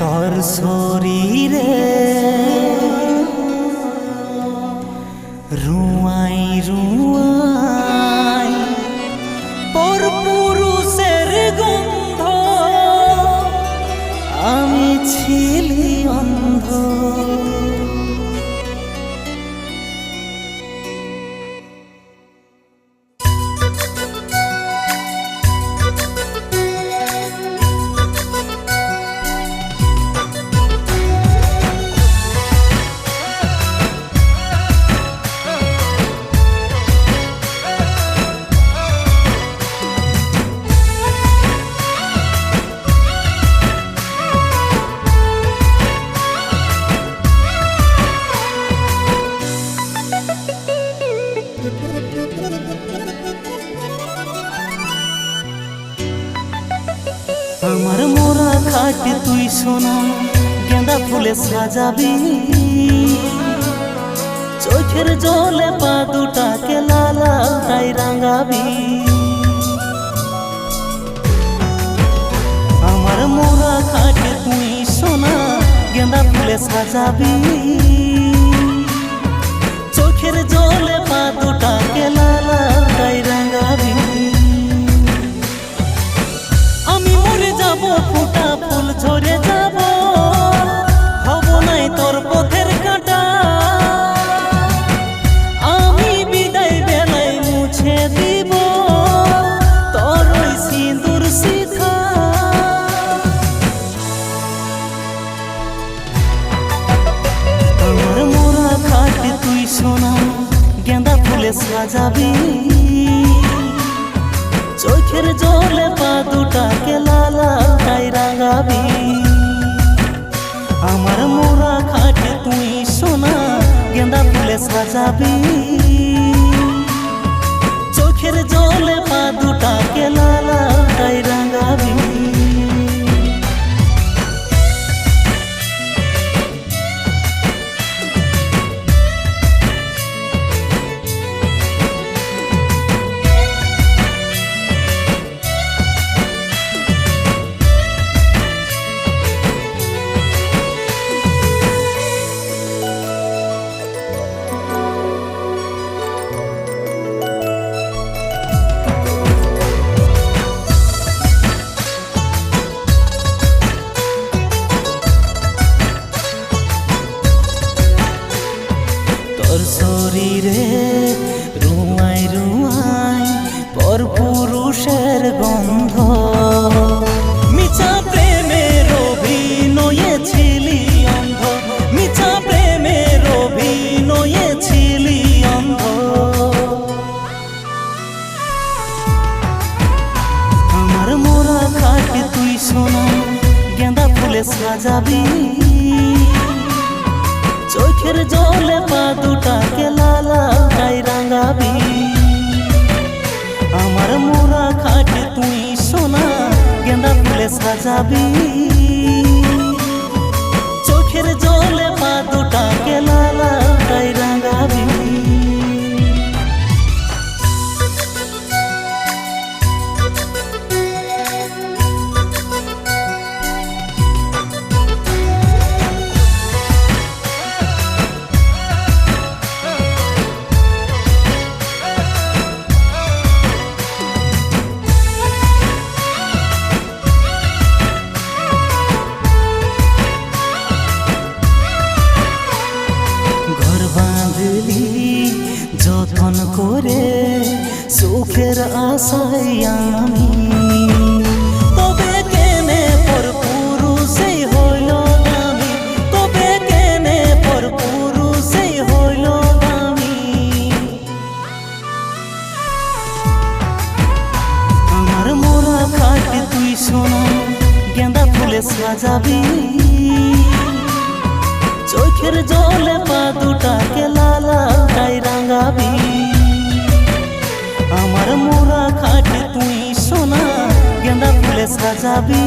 তোর শরীরে রুয়াই রুয়াই পর পুরুষের গন্ধ, আমি ছিলি অন্ধ। আমার মোরা খাট তুই সোনা গেঁদা ফুলে সাজাবি, চোখের জলে পা দুটাকে লালা তাই রাঙাবি। আমার মোরা খাট তুই সোনা গেঁদা ফুলে সাজাবি, চোখের জলে পা দুটাকে লালা তাই রাঙাবি। আমি মরে যাব, ফোঁটা ফুল ঝরে যাব, হব নাই তোর পথের কাঁটা। আমি বিদায় বেলায় মুছে দিব তোর ওই সিঁদুর শিখা। আমার মোরা খাট তুই সোনা গেঁদা ফুলে সাজাবি, চোখের জলে পা দুটাকে লালা তাই রাঙাবি। আমার মোরা খাট তুই সোনা গেঁদা ফুলে সাজাবি, চোখের জলে পা দুটাকে লালা তাই রাঙাবি। তোর শরীরে রুয়াই রুয়াই পর পুরুষের গন্ধ, মিছা প্রেমের অভিনয়ে ছিলি অন্ধ, মিছা প্রেমের অভিনয়ে ছিলি অন্ধ। আমার মোরা খাট তুই সোনা গেঁদা ফুলে সাজাবি, চোখের জলে পা দুটাকে লালা তাই রাঙাবি। আমার মোরা খাট তুই সোনা গেঁদা ফুলে সাজাবি, চোখের জলে পা দুটাকে লালা তাই রাঙাবি। যতন করে সুখের আশায় আমি, তবে কেনে পর পুরুষই হইল দামি, তবে কেনে পর পুরুষই হইল দামি। আমার মোরা খাট তুই সোনা গেঁদা ফুলে সাজাবি, চোখের জলে পা দুটাকে লালা তাই রাঙাবি। আমার মোরা খাট তুই সোনা গেঁদা ফুলে সাজাবি,